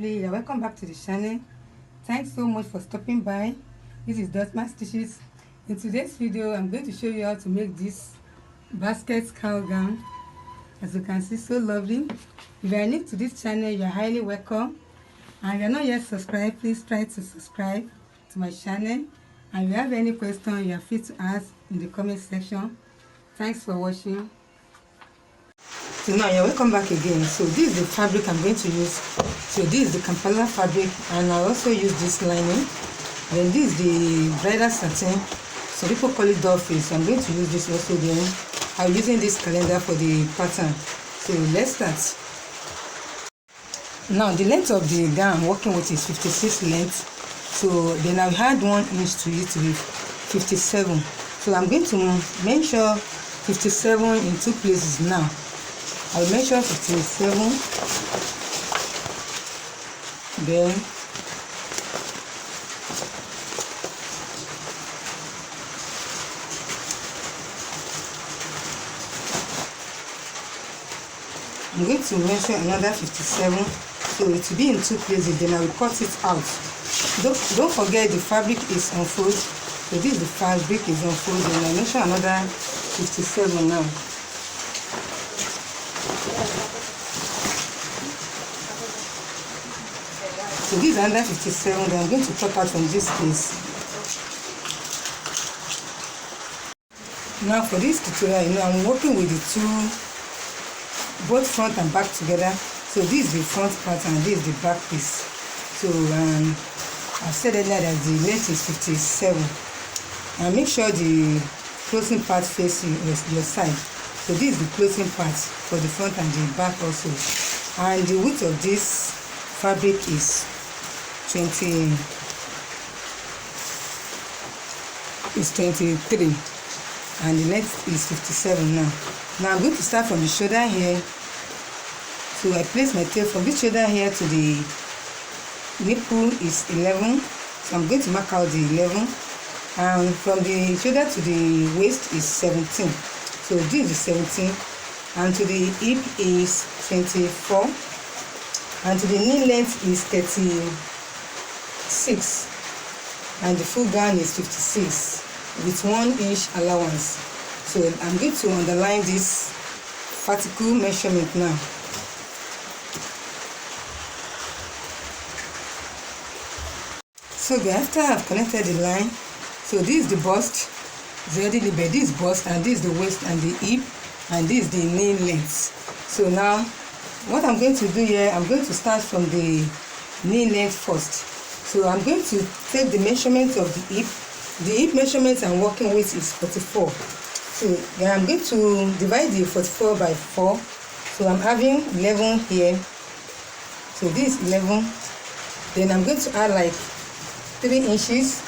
lovely, you're welcome back to the channel. Thanks so much for stopping by. This is Dotman Stitches. In today's video I'm going to show you how to make this basket scout gown. As you can see, so lovely. If you are new to this channel, you're highly welcome, and if you're not yet subscribed, please try to subscribe to my channel. And if you have any question, you are free to ask in the comment section. Thanks for watching. So now you're welcome back again. So this is the fabric I'm going to use. So this is the Kampala fabric, and I also use this lining. Then this is the bridal satin. So people call it doll face. So I'm going to use this also. Then I'm using this calendar for the pattern. So let's start. Now the length of the gown I'm working with is 56 length. So then I've had 1 inch to it to be 57. So I'm going to measure 57 in 2 places now. I'll measure 57, then I'm going to measure another 57, so it will be in 2 places. Then I will cut it out. Don't forget the fabric is unfolded. So this is the fabric is unfolded, and I measure another 57 now. So this is under 57, then I'm going to cut out from this place. Now for this tutorial, I'm working with the both front and back together. So this is the front part and this is the back piece. So I said earlier that the length is 57. And make sure the closing part facing your side. So this is the closing part for the front and the back also. And the width of this fabric is 23, and the length is 57 now. Now I'm going to start from the shoulder here. So I place my tape from this shoulder here to the nipple is 11. So I'm going to mark out the 11, and from the shoulder to the waist is 17. So this is 17, and to the hip is 24, and to the knee length is 36, and the full gown is 56 with 1 inch allowance. So I'm going to underline this vertical measurement now. So after I've connected the line, so this is the bust, it's already labeled. This is bust, and this is the waist and the hip, and this is the knee length. So now what I'm going to do here, I'm going to start from the knee length first. So I'm going to take the measurement of the hip. The hip measurement I'm working with is 44. So then I'm going to divide the 44 by 4. So I'm having 11 here. So this is 11. Then I'm going to add like 3 inches.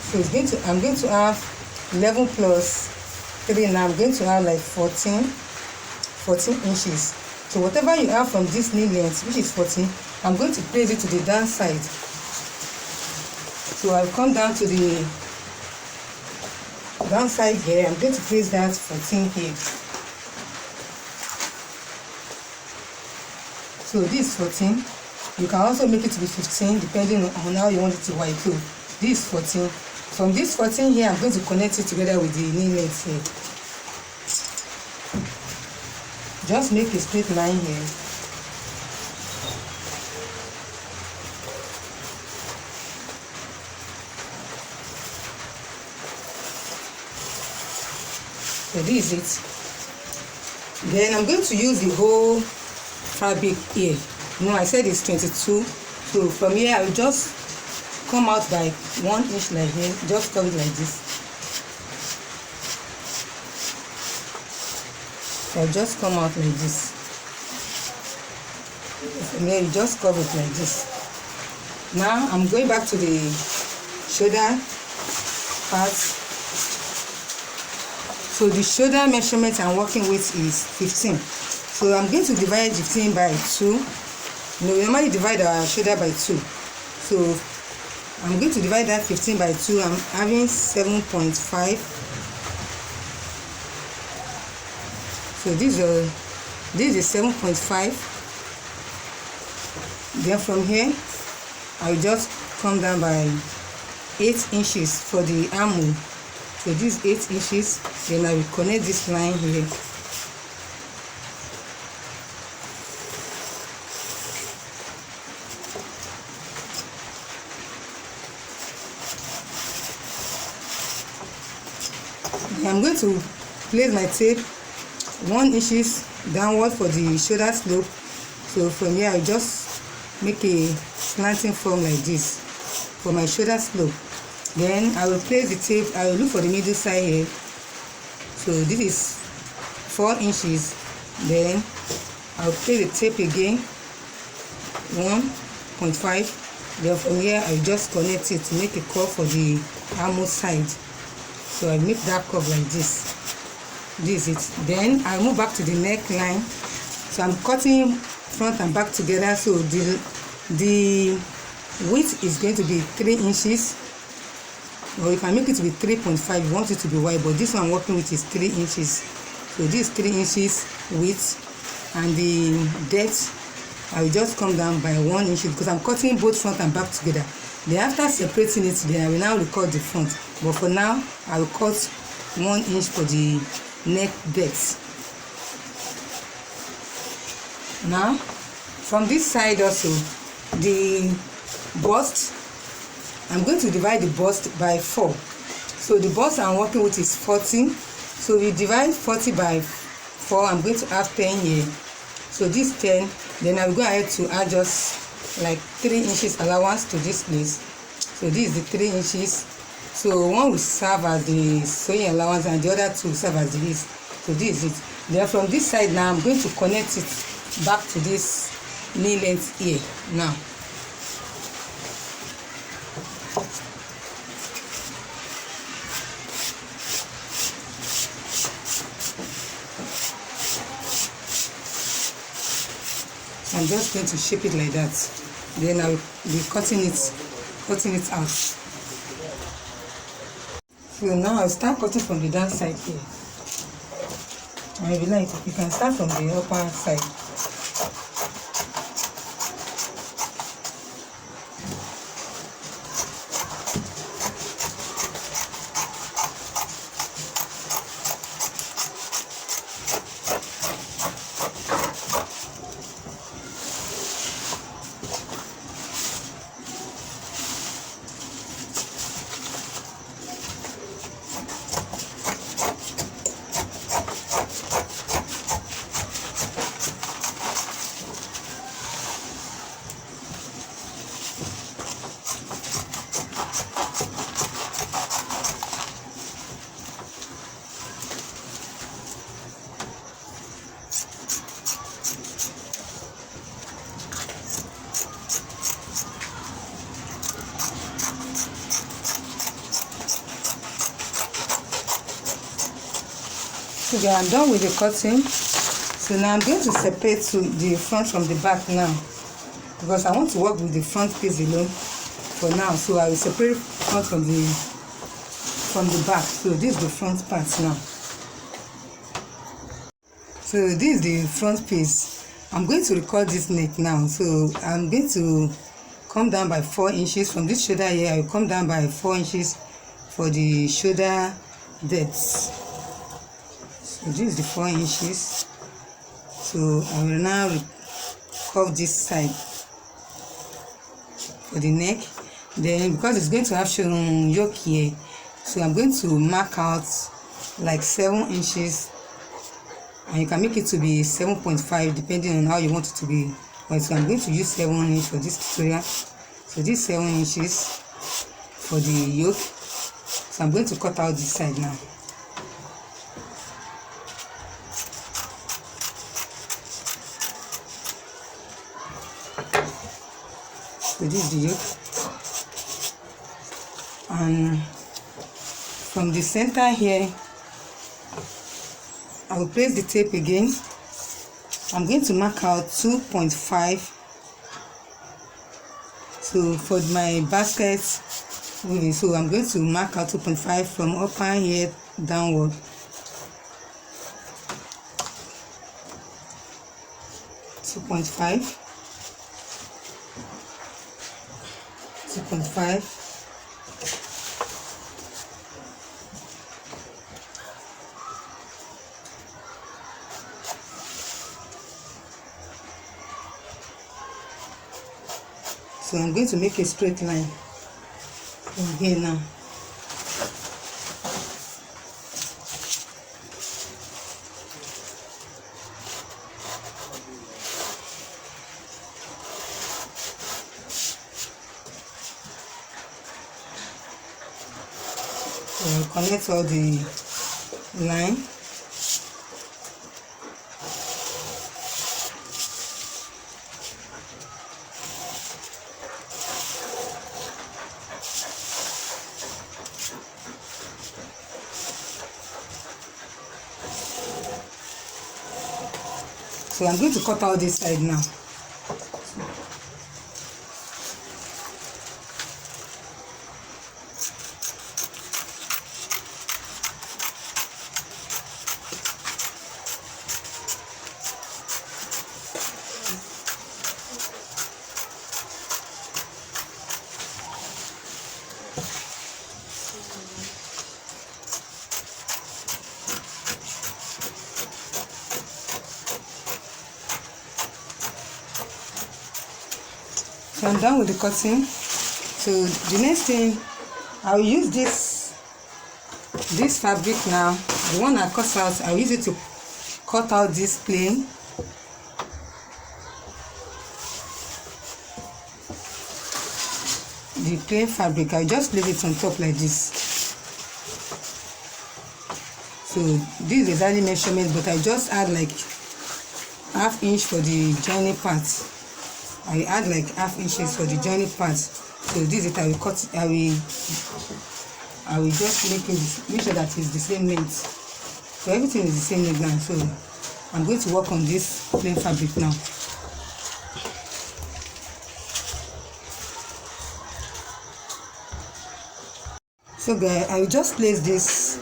So I'm going to have 11 plus 3. Now I'm going to have like 14 inches. So whatever you have from this knee length, which is 14, I'm going to place it to the down side. So I'll come down to the down side here. I'm going to place that 14 here. So this is 14. You can also make it to be 15 depending on how you want it to wide. So this is 14. From this 14 here, I'm going to connect it together with the knee length here. Just make a straight line here. So this is it. Then I'm going to use the whole fabric here. I said it's 22. So from here I will just come out by 1 inch like here. Just cover it like this. So I'll just come out like this. And then you just cover it like this. Now I'm going back to the shoulder part. So the shoulder measurement I'm working with is 15. So I'm going to divide 15 by 2. We normally divide our shoulder by 2. So I'm going to divide that 15 by 2. I'm having 7.5. So this is 7.5. Then from here I will just come down by 8 inches for the armhole. So this 8 inches, then I will connect this line here. I'm going to place my tape 1 inches downward for the shoulder slope. So from here I just make a slanting form like this for my shoulder slope. Then I will place the tape. I will look for the middle side here. So this is 4 inches. Then I will place the tape again 1.5. Then from here I will just connect it to make a curve for the armhole side. So I make that curve like this. This is it. Then I move back to the neckline. So I'm cutting front and back together. So the width is going to be 3 inches. Or if I make it to be 3.5, you want it to be wide, but this one I'm working with is 3 inches. So this is 3 inches width, and the depth I will just come down by 1 inch because I'm cutting both front and back together. Then after separating it, then I will now record the front. But for now, I will cut 1 inch for the neck depth. Now, from this side also, the bust, I'm going to divide the bust by 4. So the bust I'm working with is 40. So we divide 40 by 4. I'm going to add 10 here. So this 10, then I will go ahead to adjust like 3 inches allowance to this place. So this is the 3 inches. So one will serve as the sewing allowance and the other two will serve as this. So this is it. Then from this side now, I'm going to connect it back to this knee length here now. I'm just going to shape it like that. Then I will be cutting it out. So now I'll start cutting from the down side here. And if you like, you can start from the upper side. So I'm done with the cutting. So now I'm going to separate the front from the back now, because I want to work with the front piece alone for now. So I will separate front from the back. So this is the front part now. So this is the front piece. I'm going to record this neck now. So I'm going to come down by 4 inches from this shoulder here. I will come down by 4 inches for the shoulder depth. So this is the 4 inches. So I will now curve this side for the neck. Then because it's going to have shown yoke here, so I'm going to mark out like 7 inches, and you can make it to be 7.5 depending on how you want it to be. But so I'm going to use 7 inches for this tutorial. So this 7 inches for the yoke. So I'm going to cut out this side now. So this is the yoke, and from the center here I will place the tape again. I'm going to mark out 2.5. So for my basket weaving, so I'm going to mark out 2.5 from upper here downward. 2.5. So I'm going to make a straight line from here now. So I'll connect all the line. So I'm going to cut out this side now. So I'm done with the cutting. So the next thing, I'll use this fabric now. The one I cut out, I'll use it to cut out this plain. The plain fabric, I'll just leave it on top like this. So this is exactly measurement, but I just add like ½ inch for the joining part. I add like ½ inches for the joining part. So this is it. I will cut. I will just make sure that it's the same length. So everything is the same length now. So I'm going to work on this plain fabric now. So guys, I will just place this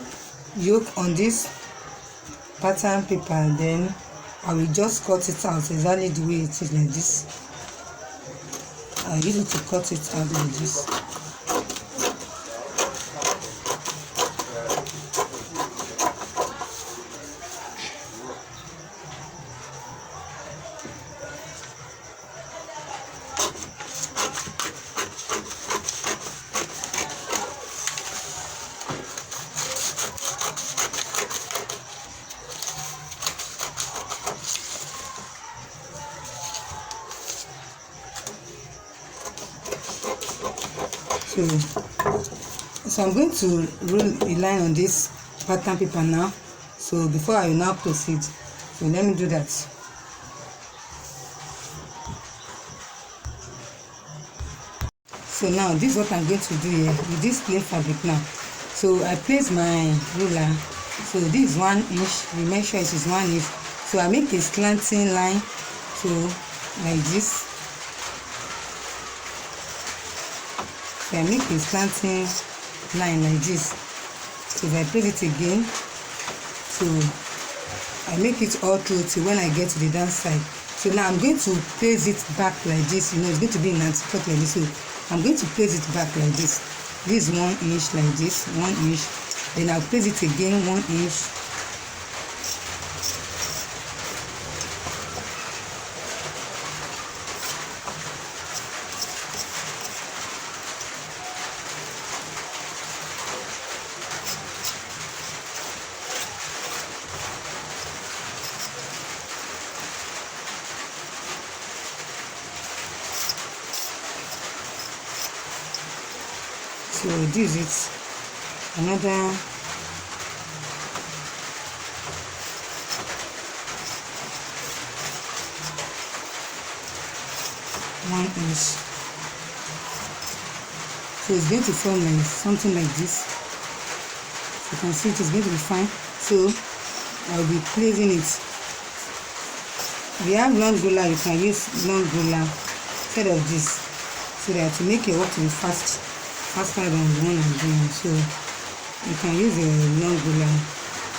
yoke on this pattern paper, and then I will just cut it out exactly the way it is, like this. I use it to cut it out like this. So I'm going to roll a line on this pattern paper now. So before I will now proceed, so let me do that. So now this is what I'm going to do here with this plain fabric now. So I place my ruler. So this is 1 inch. We make sure it is 1 inch. So I make a slanting line. So like this. So I make a slanting line like this. So if I place it again, so I make it all through till when I get to the down side. So now I'm going to place it back like this. You know, it's going to be in anti-cut like this. So I'm going to place it back like this. This is 1 inch like this, 1 inch. Then I'll place it again 1 inch. So this is another one inch. So it's going to form like something like this. You can see it is going to be fine. So I'll be placing it. If you have long ruler, you can use long ruler instead of this, so that to make your work to be faster than the one I'm doing. So you can use your long ruler.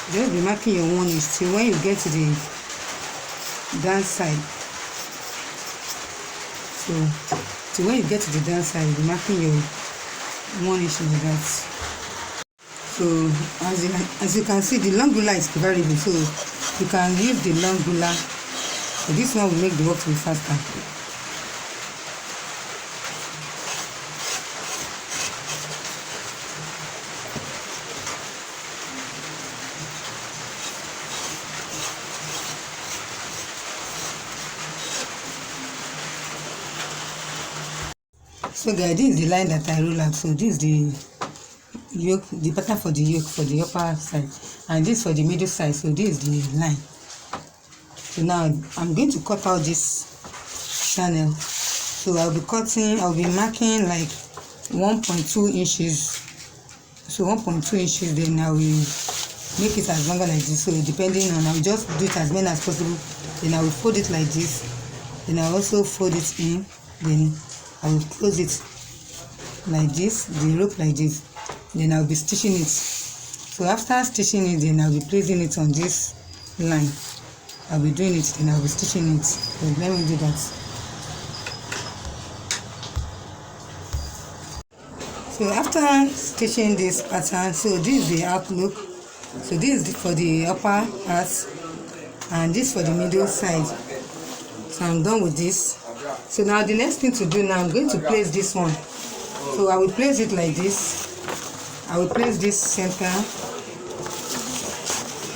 Just be marking your 1 inch till when you get to the down side. So So when you get to the downside, you'll be marking your 1 inch like that. So as you can see, the long ruler is variable, so you can use the long ruler. So this one will make the work to be faster. So guys, this is the line that I roll out. So this is the yoke, the pattern for the yoke for the upper side, and this for the middle side. So this is the line. So now I'm going to cut out this channel. So I'll be marking like 1.2 inches. So 1.2 inches, then I will make it as long like this. So depending on, I'll just do it as many as possible. Then I will fold it like this. Then I'll also fold it in. Then I will close it like this, the rope like this. Then I'll be stitching it. So after stitching it, then I'll be placing it on this line. I'll be doing it, then I'll be stitching it. So let me do that. So after stitching this pattern, so this is the outlook. So this is for the upper part, and this for the middle side. So I'm done with this. So now the next thing to do now, I'm going to place this one. So I will place it like this. I will place this center.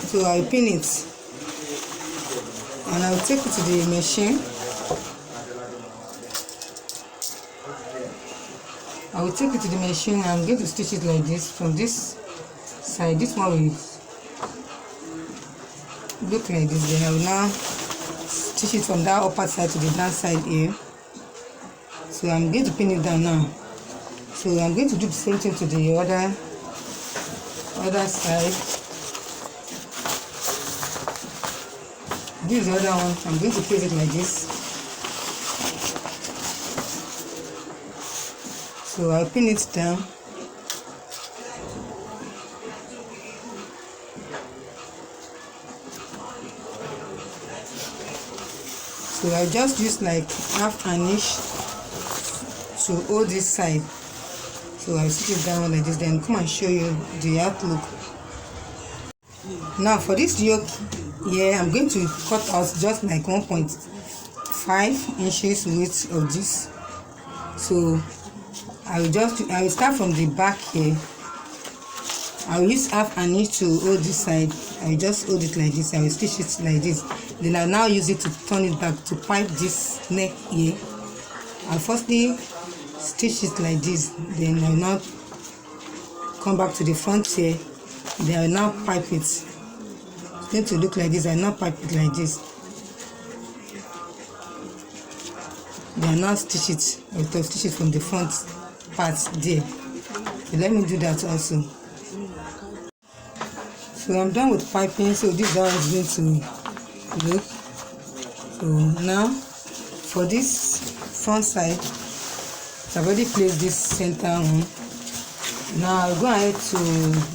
So I will pin it, and I will take it to the machine. I will take it to the machine. I'm going to stitch it like this from this side. This one will look like this. Then I will now stitch it from that upper side to the down side here. So I'm going to pin it down now. So I'm going to do the same thing to the other side. This is the other one. I'm going to place it like this. So I'll pin it down. So I just use like half an inch to hold this side. So I'll sit it down like this, then come and show you the outlook. Now for this yoke here, I'm going to cut out just like 1.5 inches width of this. So I will start from the back here. I will use half an inch to hold this side. I will just hold it like this. I will stitch it like this. Then I'll now use it to turn it back to pipe this neck here. I'll firstly stitch it like this. Then I will now come back to the front here. Then I will now pipe it. It's going to look like this. I will now pipe it like this. Then I will now stitch it. I will stitch it from the front part there. So let me do that also. So I'm done with piping. So this is how it's going to look. So now for this front side, so I've already placed this center one. Now I'll go ahead to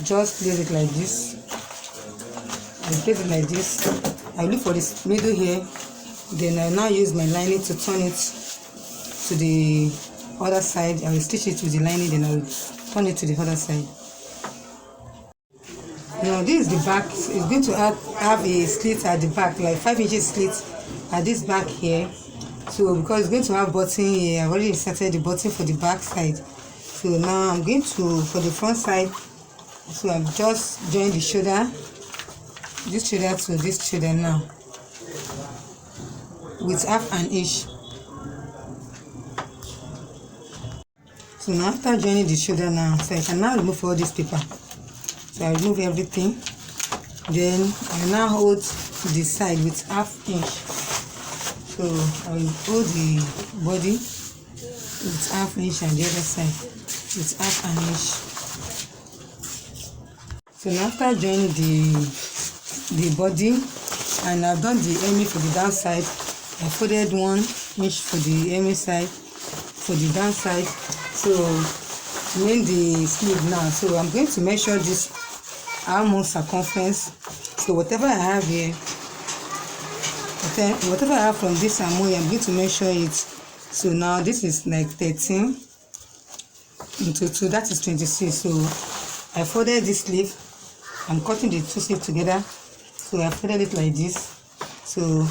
just place it like this. I'll place it like this. I'll look for this middle here. Then I'll now use my lining to turn it to the other side. I will stitch it with the lining, then I will turn it to the other side. Now this is the back. It's going to have a slit at the back, like 5 inches slit at this back here. So because it's going to have button here, I've already inserted the button for the back side. So now I'm going to, for the front side, so I'm just join the shoulder, this shoulder to this shoulder now, with half an inch. So now after joining the shoulder now, so I can now remove all this paper. So I remove everything. Then I now hold the side with half inch. So I will hold the body with half inch and the other side with half an inch. So now after joining the body, and I've done the hemi for the downside, I folded 1 inch for the hemi side, for the downside. So main the sleeve now. So I'm going to measure this arm circumference. So whatever I have here, whatever I have from this arm, I'm going to measure it So now this is like 13 into 2, that is 26. So I folded this sleeve. I'm cutting the two sleeves together, so I folded it like this. So,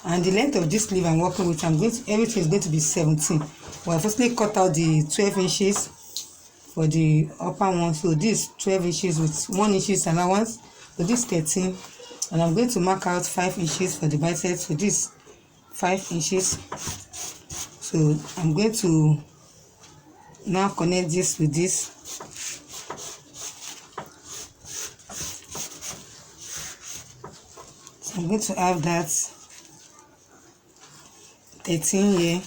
and the length of this sleeve I'm working with, everything is going to be 17. But I firstly cut out the 12 inches for the upper one. So this 12 inches with 1 inch allowance. So this 13, and I'm going to mark out 5 inches for the biceps. So this 5 inches. So I'm going to now connect this with this. So I'm going to have that 13 here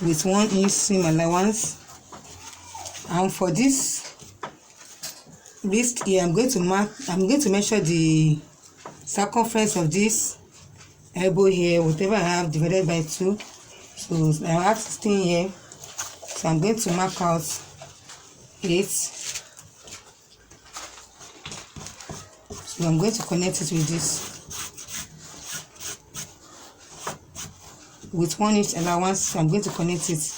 with 1 inch seam allowance. And for this wrist here, I'm going to measure the circumference of this elbow here, whatever I have, divided by 2. So I have 16 here. So I'm going to mark out 8. So I'm going to connect it with this, with 1 inch allowance. So I'm going to connect it,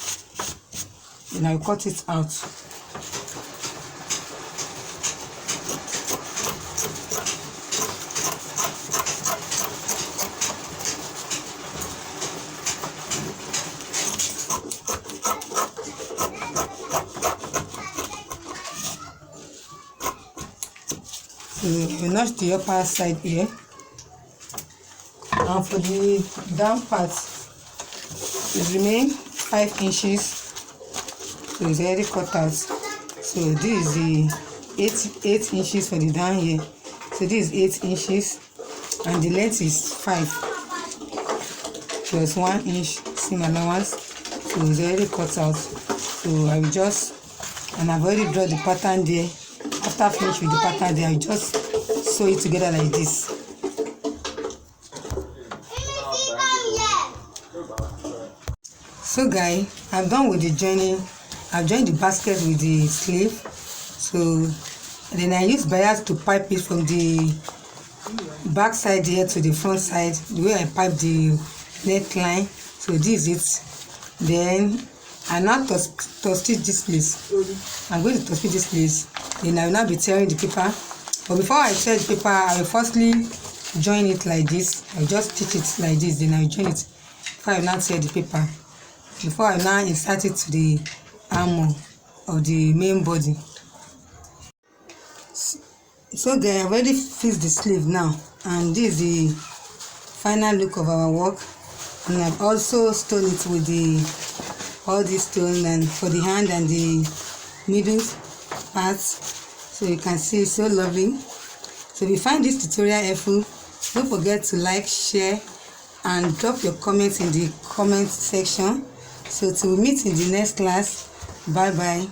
and I'll cut it out. So you notch the upper side here, and for the down part, it remains 5 inches. So it's already cut out. So this is the 8 inches for the down here. So this is 8 inches, and the length is 5 plus 1 inch seam allowance. So it's already cut out. So I will just, and I've already drawn the pattern there. After finish with the pattern there, I just sew it together like this. So guys, I'm done with the joining. I've joined the basket with the sleeve. So then I use bias to pipe it from the back side here to the front side, the way I pipe the neckline. So this is it. Then I now stitch this place. I'm going to stitch this place. Then I will now be tearing the paper. But before I tear the paper, I will firstly join it like this. I will just stitch it like this. Then I will join it before I will now tear the paper. Before I now insert it to the armor of the main body. So guys, I've already fixed the sleeve now, and this is the final look of our work. And I've also stoned it with all these stones, and for the hand and the middle parts, so you can see it's so lovely. So if you find this tutorial helpful, don't forget to like, share, and drop your comments in the comment section. So till we meet in the next class, bye bye.